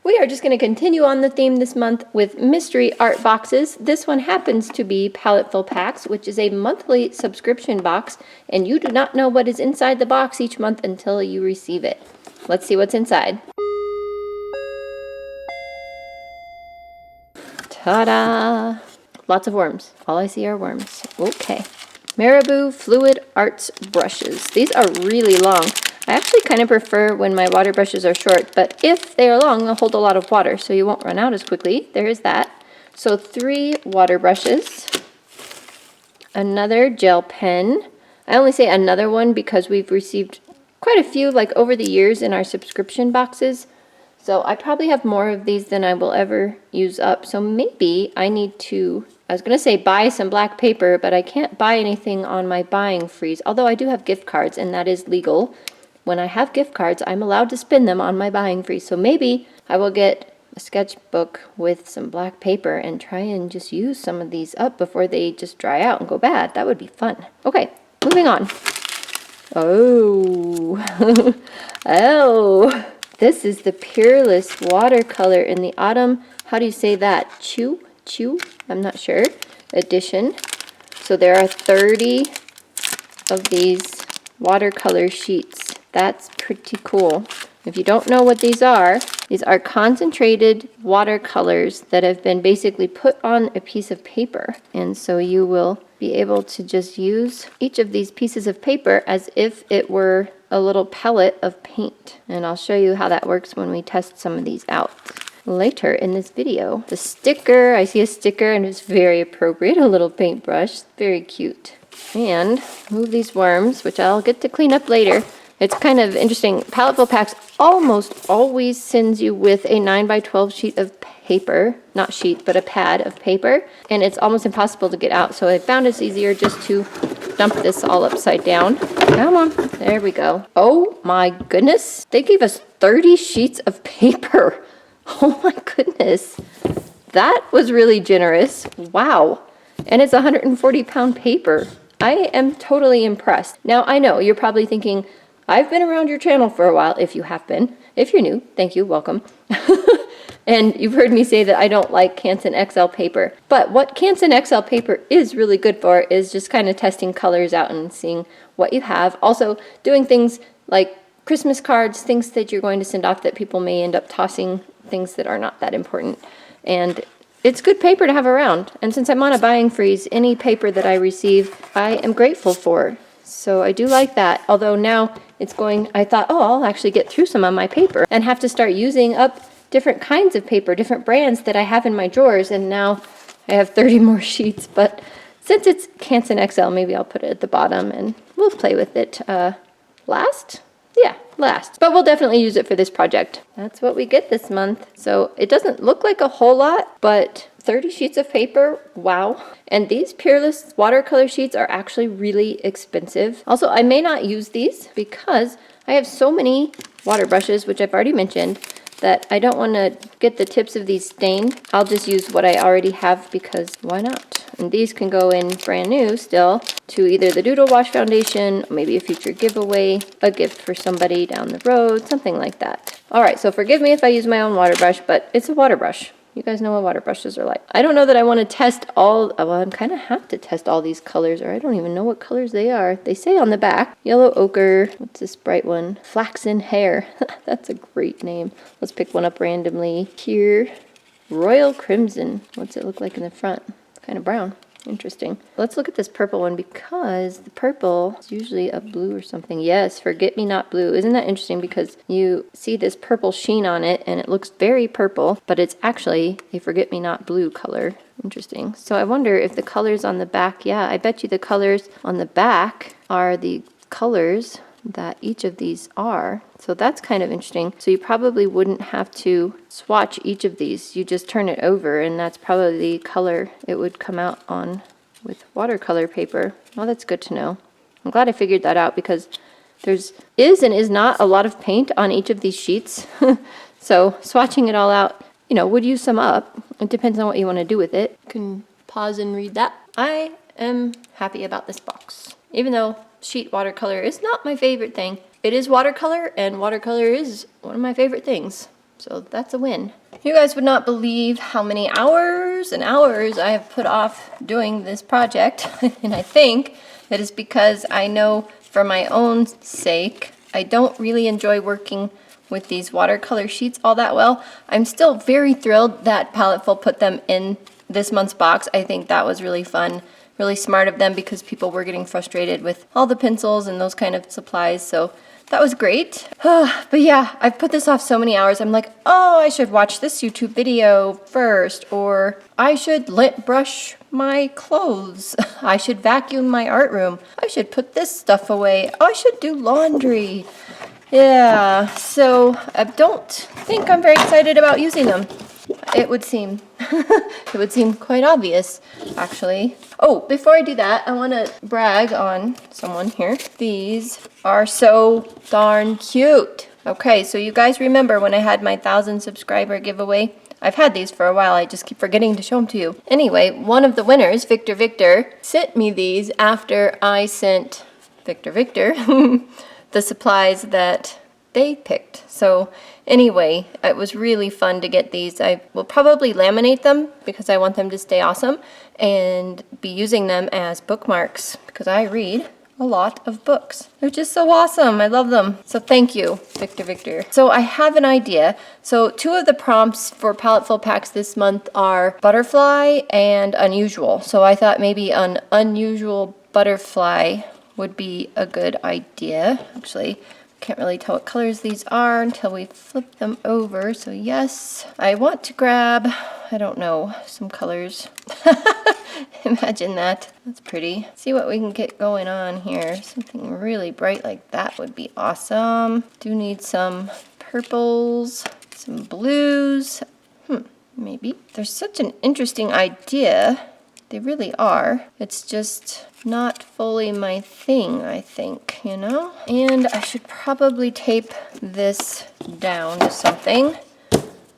We are just going to continue on the theme this month with mystery art boxes. This one happens to be Paletteful Packs, which is a monthly subscription box, and you do not know what is inside the box each month until you receive it. Let's see what's inside. Ta-da! Lots of worms. All I see are worms. Okay. Marabou Fluid Arts brushes. These are really long. I actually kind of prefer when my water brushes are short, but if they are long, they'll hold a lot of water, so you won't run out as quickly. There is that. So 3 water brushes. Another gel pen. I only say another one because we've received quite a few like over the years in our subscription boxes. So I probably have more of these than I will ever use up. So maybe I need to, I was going to say buy some black paper, but I can't buy anything on my buying freeze. Although I do have gift cards and that is legal. When I have gift cards, I'm allowed to spend them on my buying freeze. So maybe I will get a sketchbook with some black paper and try and just use some of these up before they just dry out and go bad. That would be fun. Okay, moving on. Oh, oh, this is the Peerless watercolor in the autumn. How do you say that? Chew? I'm not sure. Edition. So there are 30 of these watercolor sheets. That's pretty cool. If you don't know what these are concentrated watercolors that have been basically put on a piece of paper. And so you will be able to just use each of these pieces of paper as if it were a little pellet of paint. And I'll show you how that works when we test some of these out later in this video. The sticker, I see a sticker and it's very appropriate, a little paintbrush, very cute. And move these worms, which I'll get to clean up later. It's kind of interesting. Paletteful Packs almost always sends you with a 9x12 sheet of paper, not sheet, but a pad of paper, and it's almost impossible to get out. So I found it's easier just to dump this all upside down. Come on, there we go. Oh my goodness, they gave us 30 sheets of paper. Oh my goodness, that was really generous. Wow, and it's 140-pound paper. I am totally impressed. Now I know you're probably thinking, I've been around your channel for a while, if you have been. If you're new, thank you, welcome. And you've heard me say that I don't like Canson XL paper. But what Canson XL paper is really good for is just kind of testing colors out and seeing what you have. Also doing things like Christmas cards, things that you're going to send off that people may end up tossing, things that are not that important. And it's good paper to have around. And since I'm on a buying freeze, any paper that I receive, I am grateful for. So I do like that. Although now it's going, I thought, oh, I'll actually get through some of my paper and have to start using up different kinds of paper, different brands that I have in my drawers. And now I have 30 more sheets. But since it's Canson XL, maybe I'll put it at the bottom and we'll play with it last. Yeah, last. But we'll definitely use it for this project. That's what we get this month. So it doesn't look like a whole lot, but 30 sheets of paper, wow. And these Peerless watercolor sheets are actually really expensive. Also, I may not use these because I have so many water brushes, which I've already mentioned, that I don't want to get the tips of these stained. I'll just use what I already have because why not? And these can go in brand new still to either the Doodle Wash Foundation, maybe a future giveaway, a gift for somebody down the road, something like that. All right, so forgive me if I use my own water brush, but it's a water brush. You guys know what water brushes are like. I don't know that I want to test all, well, I kind of have to test all these colors, or I don't even know what colors they are. They say on the back, yellow ochre, what's this bright one? Flaxen hair, that's a great name. Let's pick one up randomly. Here, royal crimson. What's it look like in the front? It's kind of brown. Interesting. Let's look at this purple one because the purple is usually a blue or something. Yes, forget me not blue. Isn't that interesting? Because you see this purple sheen on it and it looks very purple, but it's actually a forget me not blue color. Interesting. So I wonder if the colors on the back, yeah, I bet you the colors on the back are the colors that each of these are. So that's kind of interesting. So you probably wouldn't have to swatch each of these. You just turn it over and that's probably the color it would come out on with watercolor paper. Well, that's good to know. I'm glad I figured that out because there's and is not a lot of paint on each of these sheets. So swatching it all out, you know, would use some up. It depends on what you want to do with it. You can pause and read that. I am happy about this box. Even though sheet watercolor is not my favorite thing. It is watercolor, and watercolor is one of my favorite things. So that's a win. You guys would not believe how many hours and hours I have put off doing this project. And I think that is because I know for my own sake, I don't really enjoy working with these watercolor sheets all that well. I'm still very thrilled that Paletteful put them in this month's box. I think that was really fun, really smart of them, because people were getting frustrated with all the pencils and those kind of supplies. So that was great. But yeah, I've put this off so many hours. I'm like, oh, I should watch this YouTube video first, or I should lint brush my clothes. I should vacuum my art room. I should put this stuff away. I should do laundry. Yeah, so I don't think I'm very excited about using them. It would seem. It would seem quite obvious, actually. Oh, before I do that, I want to brag on someone here. These are so darn cute. Okay, so you guys remember when I had my 1,000 subscriber giveaway? I've had these for a while, I just keep forgetting to show them to you. Anyway, one of the winners, Victor, sent me these after I sent Victor, the supplies that they picked. So anyway, it was really fun to get these. I will probably laminate them because I want them to stay awesome and be using them as bookmarks because I read a lot of books. They're just so awesome. I love them. So thank you, Victor. So I have an idea. So 2 of the prompts for Paletteful packs this month are butterfly and unusual. So I thought maybe an unusual butterfly would be a good idea. Actually, can't really tell what colors these are until we flip them over. So yes, I want to grab, I don't know, some colors. Imagine that. That's pretty. See what we can get going on here. Something really bright like that would be awesome. Do need some purples, some blues. Maybe. There's such an interesting idea. They really are. It's just not fully my thing, I think, you know? And I should probably tape this down to something,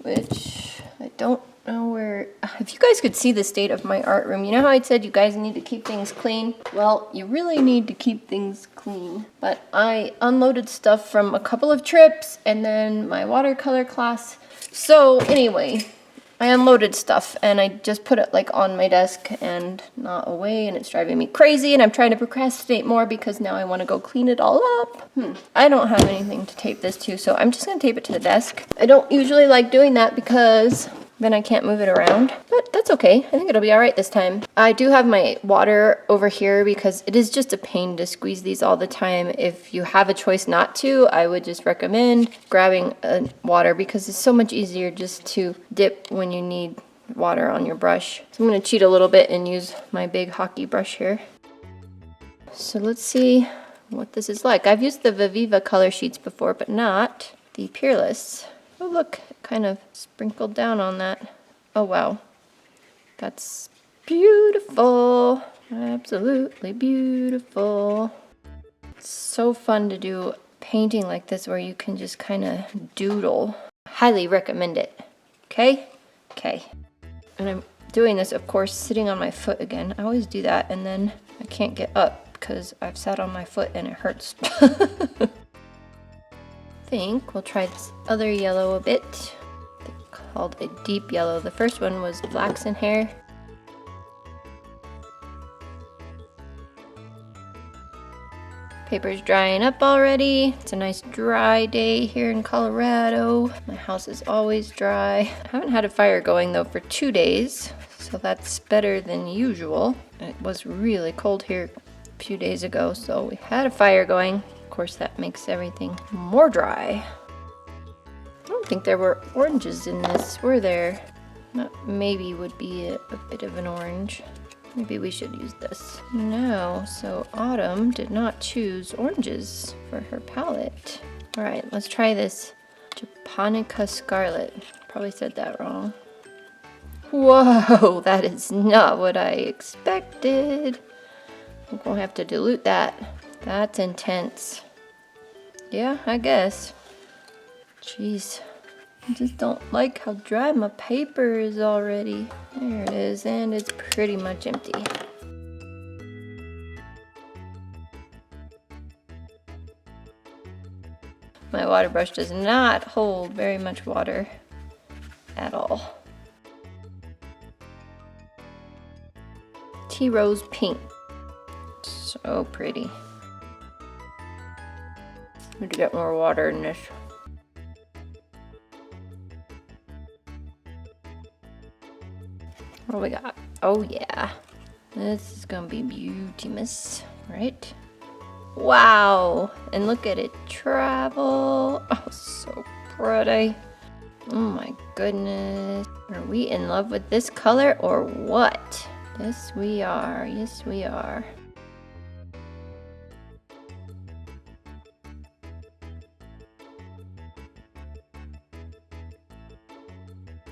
which I don't know where. If you guys could see the state of my art room, you know how I said you guys need to keep things clean? Well, you really need to keep things clean. But I unloaded stuff from a couple of trips and then my watercolor class. So anyway, I unloaded stuff and I just put it like on my desk and not away, and it's driving me crazy, and I'm trying to procrastinate more because now I want to go clean it all up. I don't have anything to tape this to, so I'm just going to tape it to the desk. I don't usually like doing that because then I can't move it around, but that's okay. I think it'll be all right this time. I do have my water over here because it is just a pain to squeeze these all the time. If you have a choice not to, I would just recommend grabbing water because it's so much easier just to dip when you need water on your brush. So I'm going to cheat a little bit and use my big hockey brush here. So let's see what this is like. I've used the Viviva color sheets before, but not the Peerless. Oh look, it kind of sprinkled down on that. Oh wow, that's beautiful. Absolutely beautiful. It's so fun to do painting like this where you can just kind of doodle. Highly recommend it. Okay? Okay. And I'm doing this, of course, sitting on my foot again. I always do that and then I can't get up because I've sat on my foot and it hurts. I think we'll try this other yellow a bit. They're called a deep yellow. The first one was flaxen hair. Paper's drying up already. It's a nice dry day here in Colorado. My house is always dry. I haven't had a fire going though for 2 days, so that's better than usual. It was really cold here a few days ago, so we had a fire going. Of course, that makes everything more dry. I don't think there were oranges in this, were there? That maybe would be a bit of an orange. Maybe we should use this. No, so Autumn did not choose oranges for her palette. All right, let's try this Japonica Scarlet. Probably said that wrong. Whoa, that is not what I expected. I think we'll have to dilute that. That's intense. Yeah, I guess. Jeez. I just don't like how dry my paper is already. There it is, and it's pretty much empty. My water brush does not hold very much water at all. Tea Rose Pink. So pretty. Need to get more water in this. What do we got? Oh yeah. This is gonna be beautimous, right? Wow! And look at it travel. Oh, so pretty. Oh my goodness. Are we in love with this color or what? Yes, we are. Yes, we are.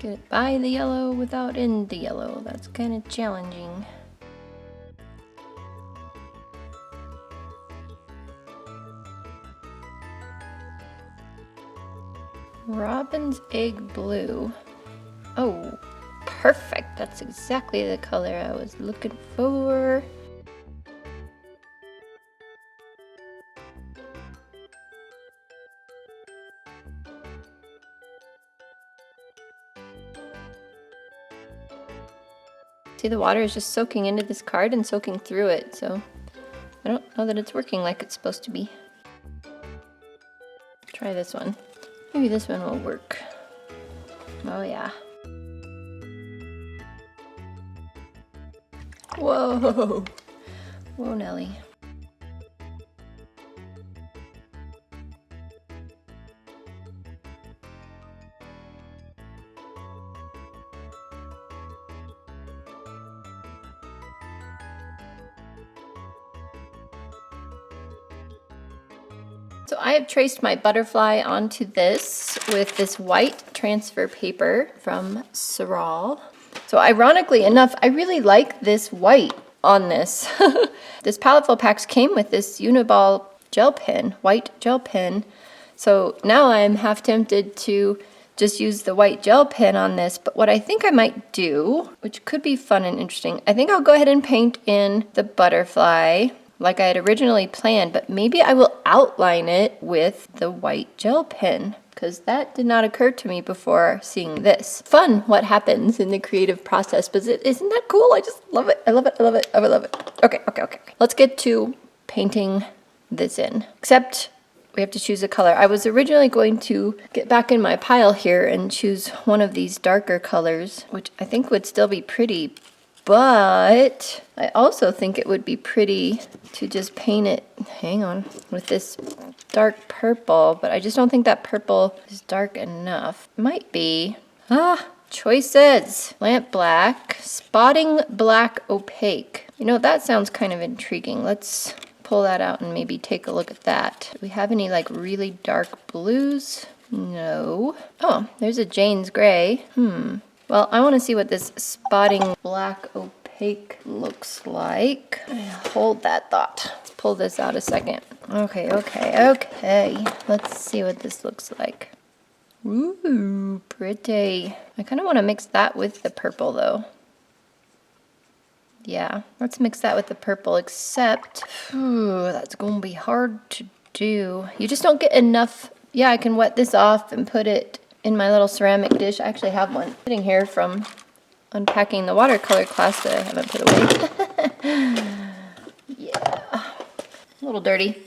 Get it by the yellow without in the yellow. That's kind of challenging. Robin's Egg Blue. Oh, perfect. That's exactly the color I was looking for. See, the water is just soaking into this card and soaking through it, so I don't know that it's working like it's supposed to be. Try this one. Maybe this one will work. Oh yeah. Whoa! Whoa, Nelly. So I have traced my butterfly onto this with this white transfer paper from Sorrel. So ironically enough, I really like this white on this. This Paletteful packs came with this Uniball gel pen, white gel pen. So now I'm half tempted to just use the white gel pen on this, but what I think I might do, which could be fun and interesting, I think I'll go ahead and paint in the butterfly like I had originally planned, but maybe I will outline it with the white gel pen, because that did not occur to me before seeing this. Fun what happens in the creative process, but isn't that cool? I just love it. I love it. I love it. I love it. Okay. Let's get to painting this in. Except we have to choose a color. I was originally going to get back in my pile here and choose one of these darker colors, which I think would still be pretty, but I also think it would be pretty to just paint it, hang on, with this dark purple, but I just don't think that purple is dark enough. Might be. Choices. Lamp black, spotting black opaque. You know, that sounds kind of intriguing. Let's pull that out and maybe take a look at that. Do we have any like really dark blues? No. Oh, there's a Jane's gray. Well, I want to see what this spotting black opaque looks like. Hold that thought. Let's pull this out a second. Okay. Let's see what this looks like. Ooh, pretty. I kind of want to mix that with the purple though. Yeah, let's mix that with the purple, except, that's going to be hard to do. You just don't get enough. Yeah, I can wet this off and put it in my little ceramic dish. I actually have one sitting here from unpacking the watercolor class that I haven't put away. Yeah, a little dirty,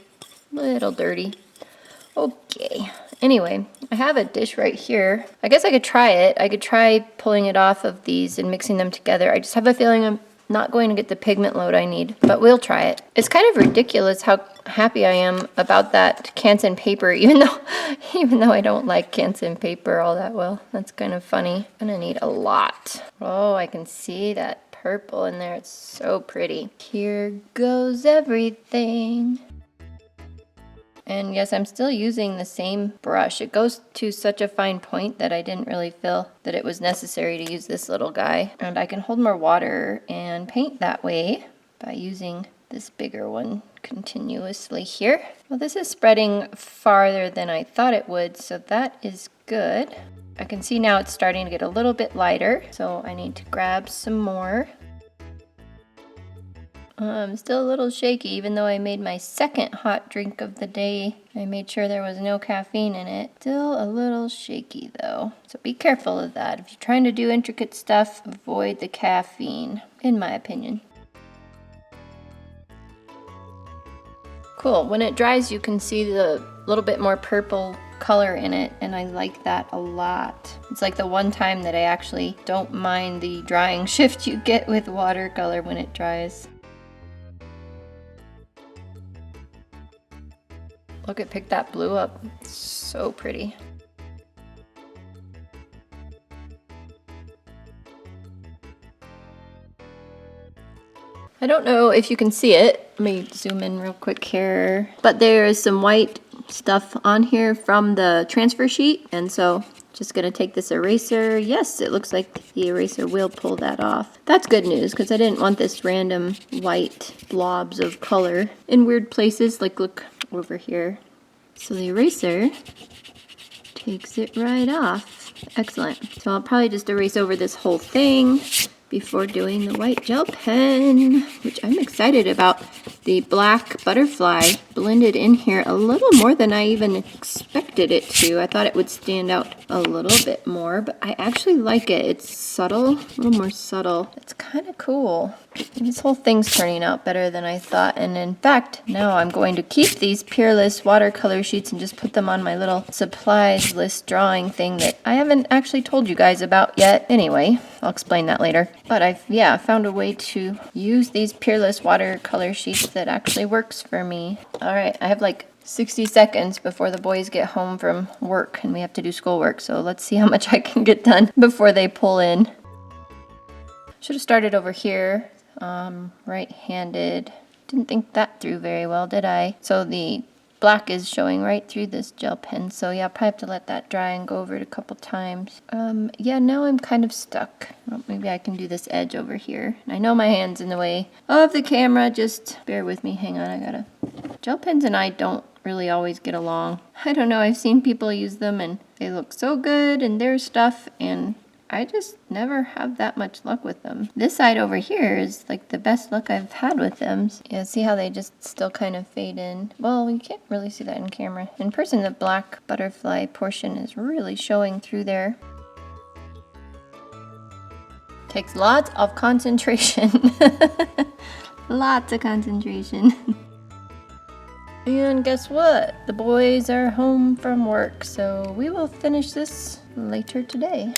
Okay, anyway, I have a dish right here. I guess I could try it. I could try pulling it off of these and mixing them together. I just have a feeling I'm not going to get the pigment load I need, but we'll try it. It's kind of ridiculous how happy I am about that Canson paper, even though I don't like Canson paper all that well. That's kind of funny. I'm gonna need a lot. Oh, I can see that purple in there. It's so pretty. Here goes everything. And yes, I'm still using the same brush. It goes to such a fine point that I didn't really feel that it was necessary to use this little guy. And I can hold more water and paint that way by using this bigger one continuously here. Well, this is spreading farther than I thought it would, so that is good. I can see now it's starting to get a little bit lighter, so I need to grab some more. I'm still a little shaky, even though I made my second hot drink of the day. I made sure there was no caffeine in it. Still a little shaky though. So be careful of that. If you're trying to do intricate stuff, avoid the caffeine, in my opinion. Cool. When it dries, you can see the little bit more purple color in it, and I like that a lot. It's like the one time that I actually don't mind the drying shift you get with watercolor when it dries. Look, it picked that blue up. It's so pretty. I don't know if you can see it. Let me zoom in real quick here. But there is some white stuff on here from the transfer sheet, and so just gonna take this eraser. Yes, it looks like the eraser will pull that off. That's good news, because I didn't want this random white blobs of color in weird places. Like, look over here. So the eraser takes it right off. Excellent. So I'll probably just erase over this whole thing before doing the white gel pen, which I'm excited about. The black butterfly blended in here a little more than I even expected it to. I thought it would stand out a little bit more, but I actually like it. It's subtle, a little more subtle. It's kind of cool. This whole thing's turning out better than I thought, and in fact, now I'm going to keep these Peerless watercolor sheets and just put them on my little supplies list drawing thing that I haven't actually told you guys about yet. Anyway, I'll explain that later. But I found a way to use these Peerless watercolor sheets that actually works for me. All right, I have like 60 seconds before the boys get home from work and we have to do schoolwork, so let's see how much I can get done before they pull in. Should have started over here, right-handed. Didn't think that through very well, did I? So the black is showing right through this gel pen, so yeah, I'll probably have to let that dry and go over it a couple times. Yeah, now I'm kind of stuck. Well, maybe I can do this edge over here. I know my hand's in the way of the camera, just bear with me. Hang on, I gotta... Gel pens and I don't really always get along. I don't know, I've seen people use them and they look so good in their stuff, and I just never have that much luck with them. This side over here is like the best luck I've had with them. Yeah, see how they just still kind of fade in? Well, you can't really see that in camera. In person, the black butterfly portion is really showing through there. Takes lots of concentration. Lots of concentration. And guess what? The boys are home from work, so we will finish this later today.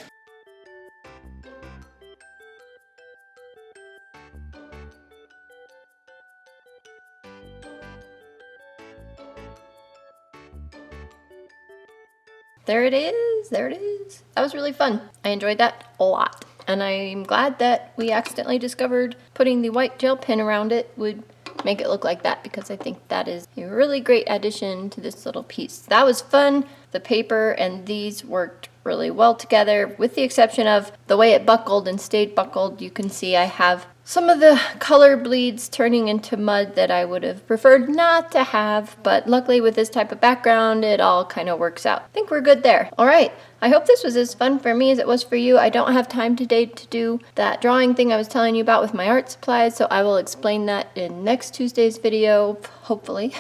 There it is, there it is. That was really fun. I enjoyed that a lot. And I'm glad that we accidentally discovered putting the white gel pen around it would make it look like that, because I think that is a really great addition to this little piece. That was fun. The paper and these worked really well together, with the exception of the way it buckled and stayed buckled. You can see I have some of the color bleeds turning into mud that I would have preferred not to have, but luckily with this type of background, it all kind of works out. I think we're good there. All right, I hope this was as fun for me as it was for you. I don't have time today to do that drawing thing I was telling you about with my art supplies, so I will explain that in next Tuesday's video, hopefully.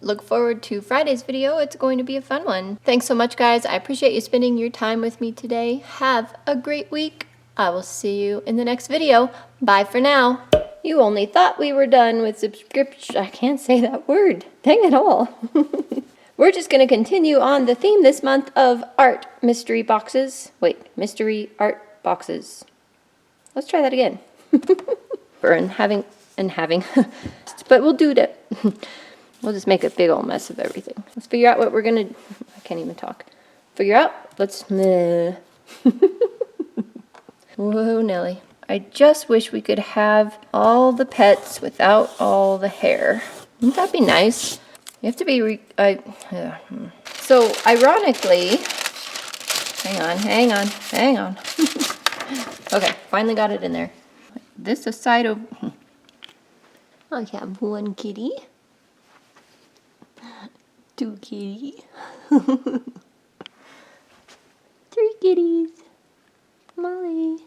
Look forward to Friday's video. It's going to be a fun one. Thanks so much, guys. I appreciate you spending your time with me today. Have a great week. I will see you in the next video. Bye for now. You only thought we were done with subscription. I can't say that word. Dang it all. We're just going to continue on the theme this month of art mystery boxes. Wait, mystery art boxes. Let's try that again. and having. But we'll do that. We'll just make a big old mess of everything. Let's figure out what we're going to... I can't even talk. Figure out. Let's... Whoa, Nelly. I just wish we could have all the pets without all the hair. Wouldn't that be nice? You have to be... So, ironically... Hang on. Okay, finally got it in there. This aside of... I have one kitty. 2 kitty. 3 kitties. Molly.